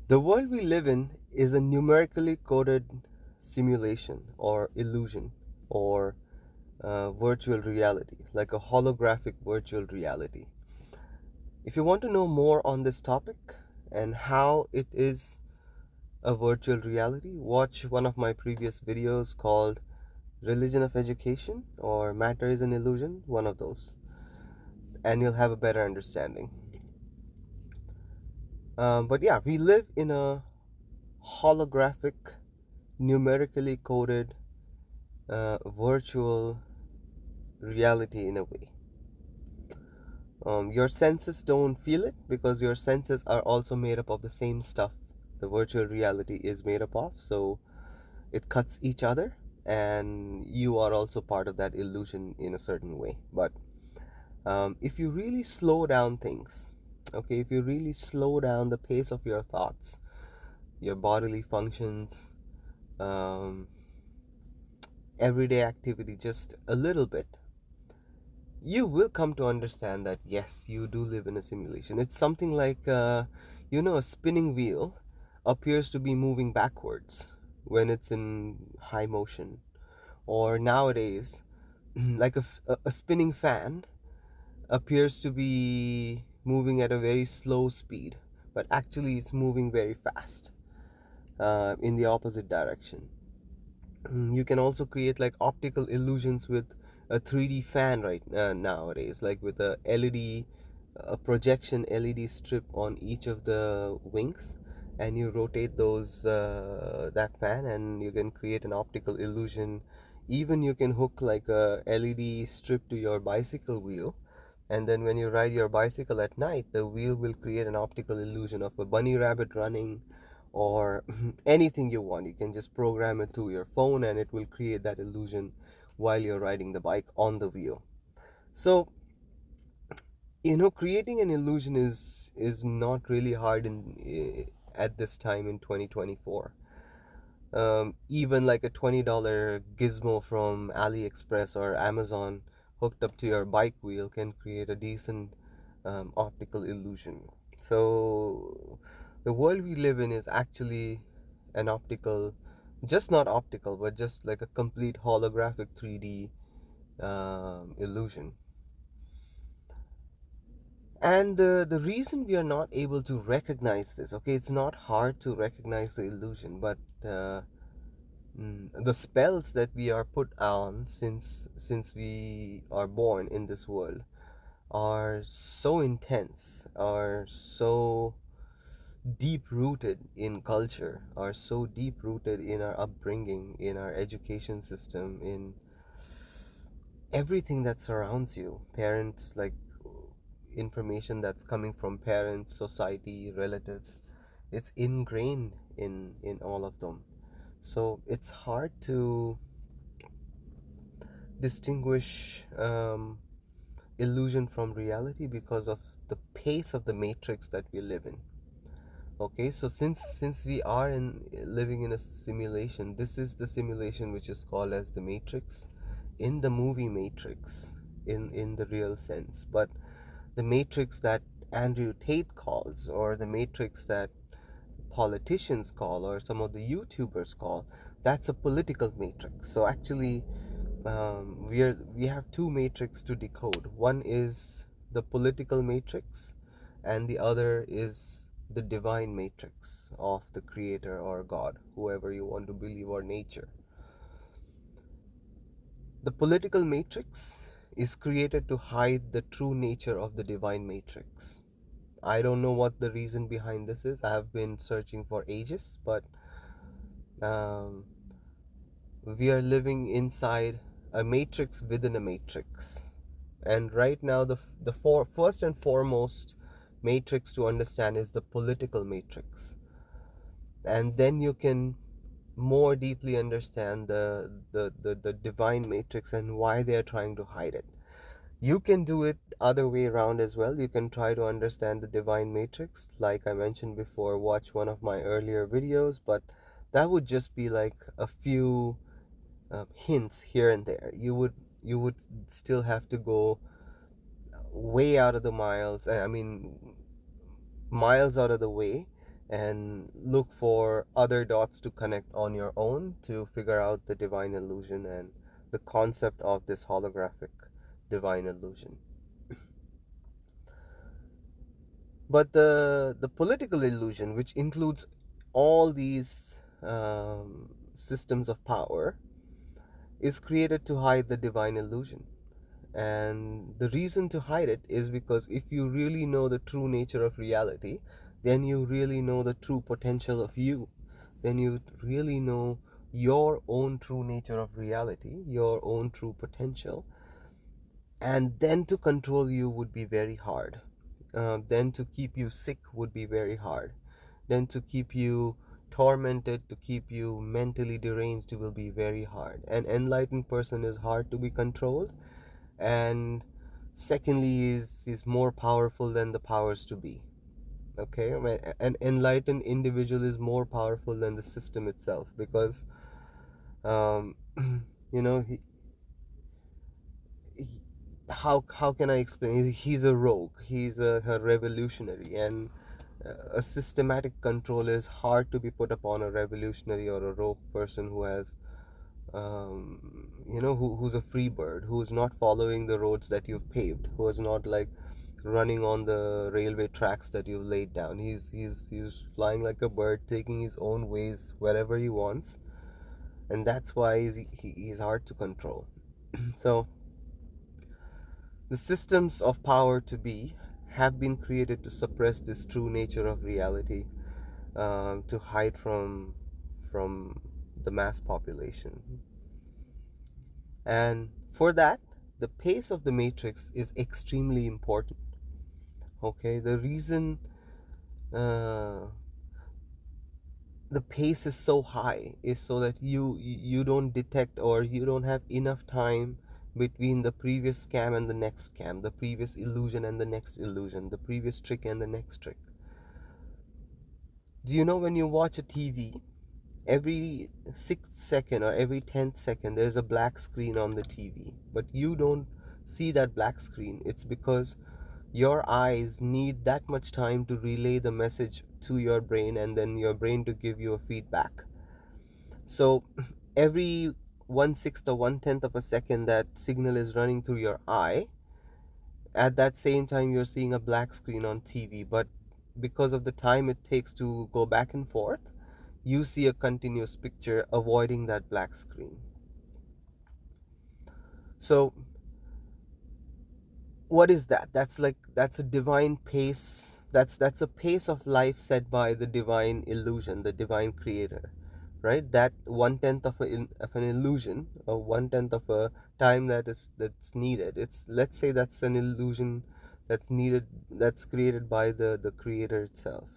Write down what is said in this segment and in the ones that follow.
The world we live in is a numerically coded simulation or illusion or virtual reality, like a holographic virtual reality. If you want to know more on this topic and how it is a virtual reality, watch one of my previous videos called Religion of Education or Matter is an Illusion, one of those, and you'll have a better understanding. But yeah, we live in a holographic, numerically coded virtual reality in a way. Your senses don't feel it because your senses are also made up of the same stuff the virtual reality is made up of, so it cuts each other, and you are also part of that illusion in a certain way. But if you really slow down things, okay, if you really slow down the pace of your thoughts, your bodily functions, um, everyday activity just a little bit, you will come to understand that yes, you do live in a simulation. It's something like, a spinning wheel appears to be moving backwards when it's in high motion, or nowadays, like a spinning fan appears to be moving at a very slow speed, but actually it's moving very fast in the opposite direction. You can also create like optical illusions with a 3D fan right nowadays, like with a projection LED strip on each of the wings, and you rotate those that fan, and you can create an optical illusion. Even you can hook like a LED strip to your bicycle wheel, and then when you ride your bicycle at night, the wheel will create an optical illusion of a bunny rabbit running, or anything you want. You can just program it through your phone and it will create that illusion while you're riding the bike on the wheel. So, creating an illusion is not really hard at this time in 2024. Even like a $20 gizmo from AliExpress or Amazon hooked up to your bike wheel can create a decent optical illusion. So the world we live in is actually an optical, just not optical, but just like a complete holographic 3D illusion. And the reason we are not able to recognize this, okay, it's not hard to recognize the illusion, but the spells that we are put on since we are born in this world are so intense, are so deep rooted in culture, are so deep rooted in our upbringing, in our education system, in everything that surrounds you. Parents, like information that's coming from parents, society, relatives, it's ingrained in all of them. So it's hard to distinguish illusion from reality because of the pace of the matrix that we live in. Okay, so since we are in living in a simulation, this is the simulation which is called as the matrix in the movie Matrix, in the real sense. But the matrix that Andrew Tate calls, or the matrix that politicians call, or some of the YouTubers call, that's a political matrix. So actually, we have two matrix to decode. One is the political matrix, and the other is the divine matrix of the creator or God, whoever you want to believe, or nature. The political matrix is created to hide the true nature of the divine matrix. I don't know what the reason behind this is. I have been searching for ages, but um, we are living inside a matrix within a matrix. And right now, first and foremost matrix to understand is the political matrix. And then you can more deeply understand the divine matrix and why they are trying to hide it. You can do it other way around as well. You can try to understand the divine matrix. Like I mentioned before, watch one of my earlier videos, but that would just be like a few hints here and there. You would still have to go way out of the miles. I mean, miles out of the way, and look for other dots to connect on your own to figure out the divine illusion and the concept of this holographic divine illusion. But the political illusion, which includes all these systems of power, is created to hide the divine illusion. And the reason to hide it is because if you really know the true nature of reality, then you really know the true potential of you. Then you really know your own true nature of reality, your own true potential. And then to control you would be very hard. Then to keep you sick would be very hard. Then to keep you tormented, to keep you mentally deranged will be very hard. An enlightened person is hard to be controlled, and secondly is more powerful than the powers to be. Okay, I mean, an enlightened individual is more powerful than the system itself, because um, you know he, how can I explain? He's a rogue. He's a revolutionary, and a systematic control is hard to be put upon a revolutionary or a rogue person who has who's a free bird, who's not following the roads that you've paved, who is not like running on the railway tracks that you've laid down. He's flying like a bird, taking his own ways wherever he wants, and that's why he's hard to control. So the systems of power to be have been created to suppress this true nature of reality, to hide from the mass population. And for that, the pace of the matrix is extremely important. Okay, the reason uh, the pace is so high is so that you don't detect, or you don't have enough time between the previous scam and the next scam, the previous illusion and the next illusion, the previous trick and the next trick. Do you know, when you watch a TV, every 6th second or every 10th second there's a black screen on the TV, but you don't see that black screen? It's because your eyes need that much time to relay the message to your brain, and then your brain to give you a feedback. So every 1/6 or 1/10 of a second that signal is running through your eye, at that same time you're seeing a black screen on TV. But because of the time it takes to go back and forth, you see a continuous picture avoiding that black screen. So what is that? That's a divine pace. That's a pace of life set by the divine illusion, the divine creator, right? That 1/10 of an illusion, or 1/10 of a time that's needed. It's, let's say, that's an illusion that's needed, that's created by the creator itself.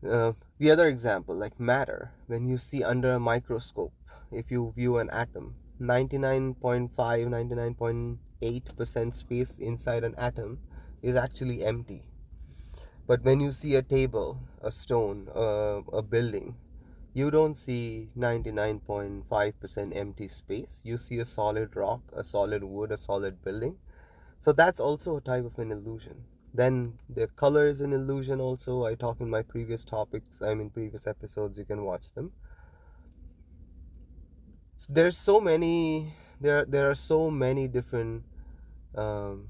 The other example, like matter, when you see under a microscope, if you view an atom, 99.5, 99.8% space inside an atom is actually empty. But when you see a table, a stone, a building, you don't see 99.5% empty space. You see a solid rock, a solid wood, a solid building. So that's also a type of an illusion. Then the color is an illusion also. I talk in my previous topics, I mean previous episodes, you can watch them. So there's so many, there are so many different um,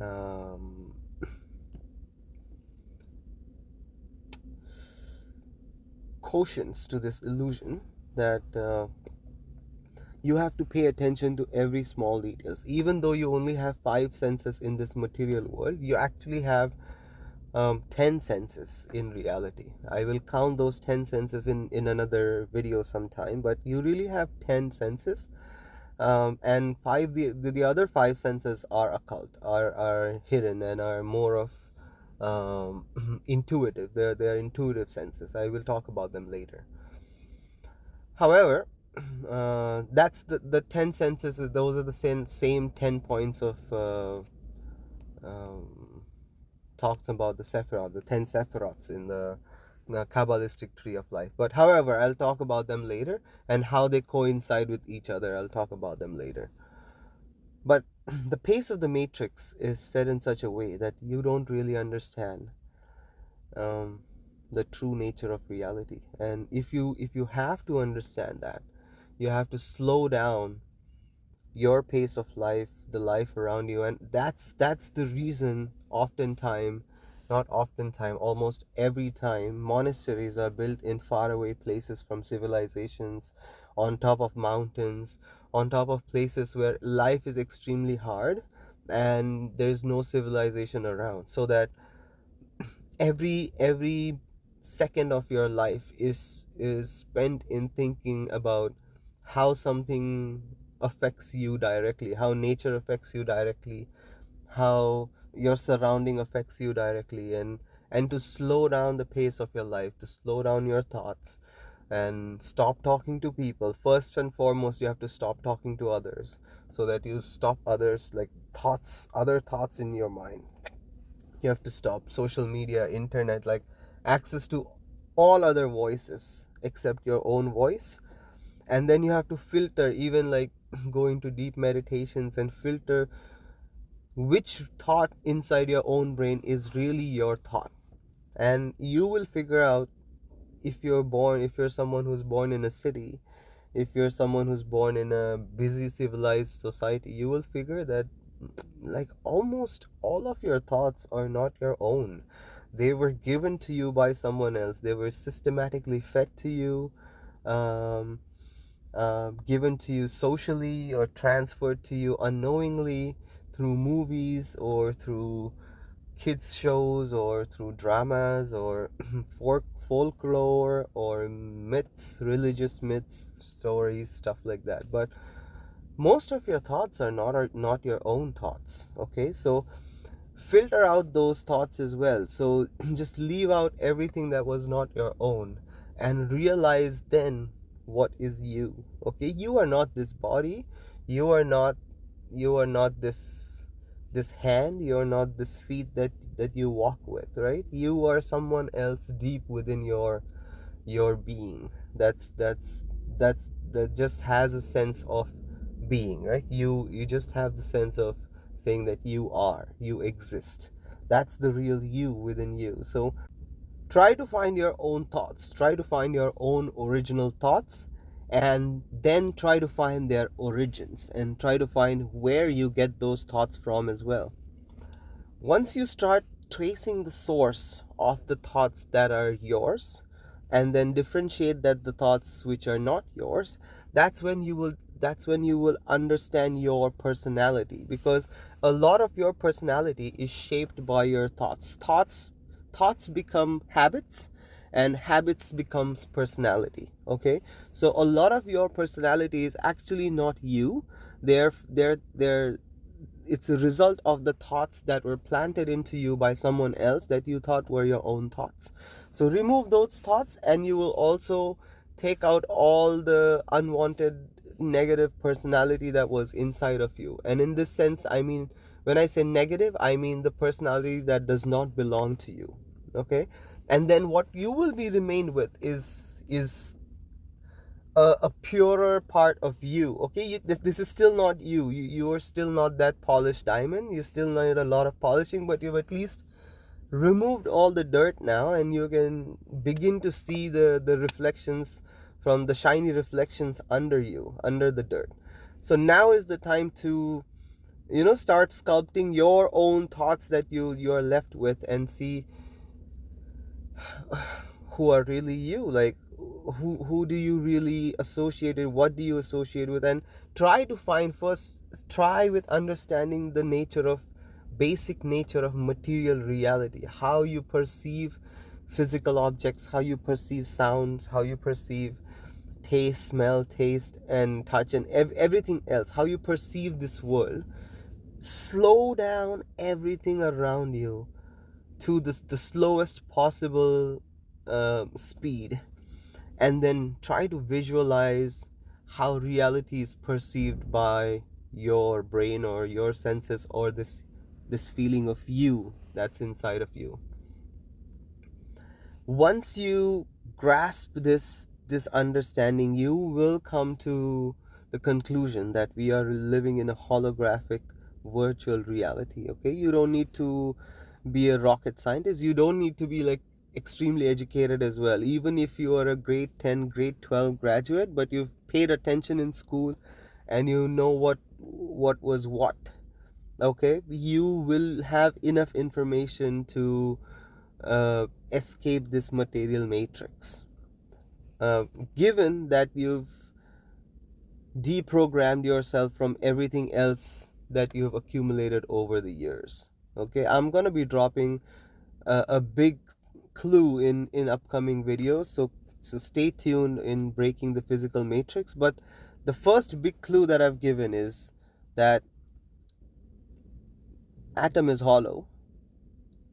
um, quotients to this illusion, that you have to pay attention to every small details. Even though you only have 5 senses in this material world, you actually have 10 senses in reality. I will count those 10 senses in another video sometime, but you really have 10 senses. And the other 5 senses are occult, are hidden, and are more of intuitive. They're intuitive senses. I will talk about them later. However, that's the 10 senses. Those are the same 10 points of um, talks about the Sephiroth, the 10 Sephiroths in the Kabbalistic tree of life. But however, I'll talk about them later, and how they coincide with each other. I'll talk about them later. But the pace of the Matrix is set in such a way that you don't really understand um, the true nature of reality. And if you have to understand that, you have to slow down your pace of life, the life around you. And that's the reason oftentimes, not oftentimes, almost every time, monasteries are built in faraway places from civilizations, on top of mountains, on top of places where life is extremely hard and there's no civilization around, so that every second of your life is spent in thinking about how something affects you directly, how nature affects you directly, how your surrounding affects you directly. And to slow down the pace of your life, to slow down your thoughts, and stop talking to people. First and foremost, you have to stop talking to others, so that you stop others, like thoughts, other thoughts in your mind. You have to stop social media, internet, like access to all other voices except your own voice. And then you have to filter, even like go into deep meditations and filter which thought inside your own brain is really your thought. And you will figure out, if you're someone who's born in a city, if you're someone who's born in a busy civilized society, you will figure that like almost all of your thoughts are not your own. They were given to you by someone else. They were systematically fed to you, um, given to you socially, or transferred to you unknowingly through movies, or through kids shows, or through dramas, or folklore, or myths, religious myths, stories, stuff like that. But most of your thoughts are not your own thoughts. Okay, so filter out those thoughts as well. So just leave out everything that was not your own, and realize then what is you. Okay, you are not this body, you are not this hand, you are not this feet that you walk with, right? You are someone else deep within your being. That just has a sense of being, right? You just have the sense of saying that you exist. That's the real you within you. So try to find your own thoughts, try to find your own original thoughts, and then try to find their origins, and try to find where you get those thoughts from as well. Once you start tracing the source of the thoughts that are yours, and then differentiate that the thoughts which are not yours, that's when you will understand your personality. Because a lot of your personality is shaped by your thoughts become habits, and habits becomes personality. Okay, so a lot of your personality is actually not you. They're it's a result of the thoughts that were planted into you by someone else that you thought were your own thoughts. So remove those thoughts, and you will also take out all the unwanted negative personality that was inside of you. And in this sense, I mean, when I say negative, I mean the personality that does not belong to you. Okay, and then what you will be remained with is a purer part of you. Okay, this is still not you are still not that polished diamond. You still need a lot of polishing, but you've at least removed all the dirt now, and you can begin to see the reflections, from the shiny reflections under you, under the dirt. So now is the time to start sculpting your own thoughts that you are left with, and see who are really you. Like, who do you really associate with, what do you associate with? And try with understanding the nature of basic nature of material reality, how you perceive physical objects, how you perceive sounds, how you perceive taste, smell, taste, and touch, and everything else, how you perceive this world. Slow down everything around you to the slowest possible speed, and then try to visualize how reality is perceived by your brain, or your senses, or this feeling of you that's inside of you. Once you grasp this understanding, you will come to the conclusion that we are living in a holographic virtual reality. Okay, you don't need to be a rocket scientist. You don't need to be like extremely educated as well. Even if you are a grade 10, grade 12 graduate, but you've paid attention in school and you know what was what, okay, you will have enough information to escape this material matrix. Uh, Given that you've deprogrammed yourself from everything else that you've accumulated over the years. Okay, I'm gonna be dropping a big clue in upcoming videos, so stay tuned in breaking the physical matrix. But the first big clue that I've given is that atom is hollow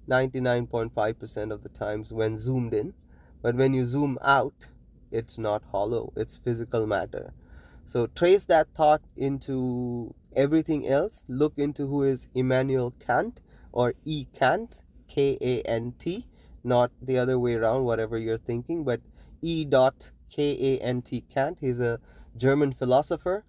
99.5% of the times when zoomed in, but when you zoom out, it's not hollow, it's physical matter. So trace that thought into everything else. Look into who is Immanuel Kant, or E. Kant, Kant, not the other way around, whatever you're thinking, but E. Kant, Kant. He's a German philosopher.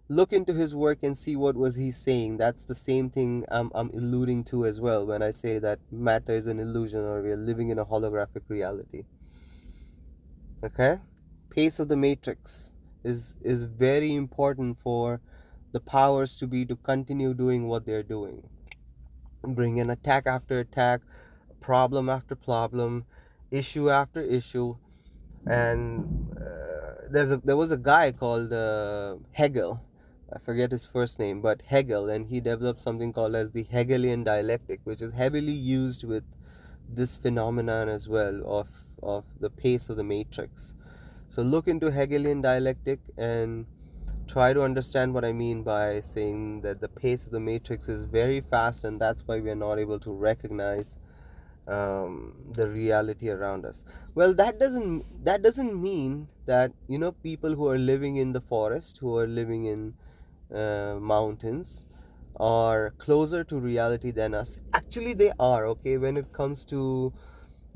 Look into his work and see what was he saying. That's the same thing I'm alluding to as well when I say that matter is an illusion, or we're living in a holographic reality. Okay, pace of the matrix is very important for the powers to be to continue doing what they're doing. Bring in attack after attack, problem after problem, issue after issue. And there was a guy called Hegel. I forget his first name, but Hegel, and he developed something called as the Hegelian dialectic, which is heavily used with this phenomenon as well of the pace of the matrix. So look into Hegelian dialectic and try to understand what I mean by saying that the pace of the matrix is very fast, and that's why we are not able to recognize the reality around us. Well, that doesn't mean that, people who are living in the forest, who are living in mountains, are closer to reality than us. Actually, they are. Okay, when it comes to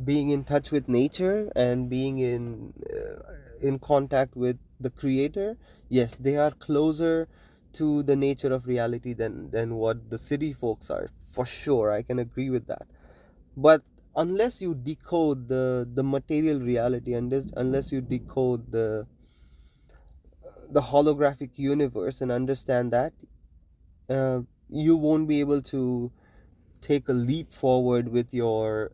being in touch with nature and being in contact with the creator, yes, they are closer to the nature of reality than what the city folks are, for sure. I can agree with that. But unless you decode the material reality, unless you decode the holographic universe and understand that, uh, you won't be able to take a leap forward with your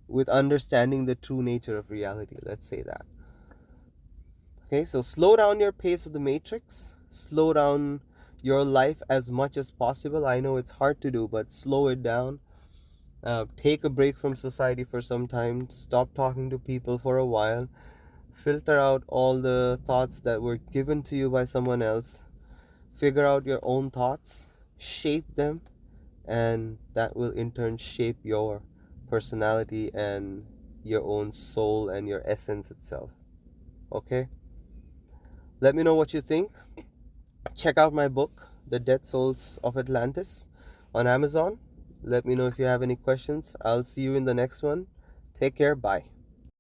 with understanding the true nature of reality, let's say that. Okay, so slow down your pace of the matrix, slow down your life as much as possible. I know it's hard to do, but slow it down. Take a break from society for some time, stop talking to people for a while, filter out all the thoughts that were given to you by someone else, figure out your own thoughts, shape them, and that will in turn shape your personality and your own soul and your essence itself. Okay? Let me know what you think. Check out my book, The Dead Souls of Atlantis, on Amazon. Let me know if you have any questions. I'll see you in the next one. Take care. Bye.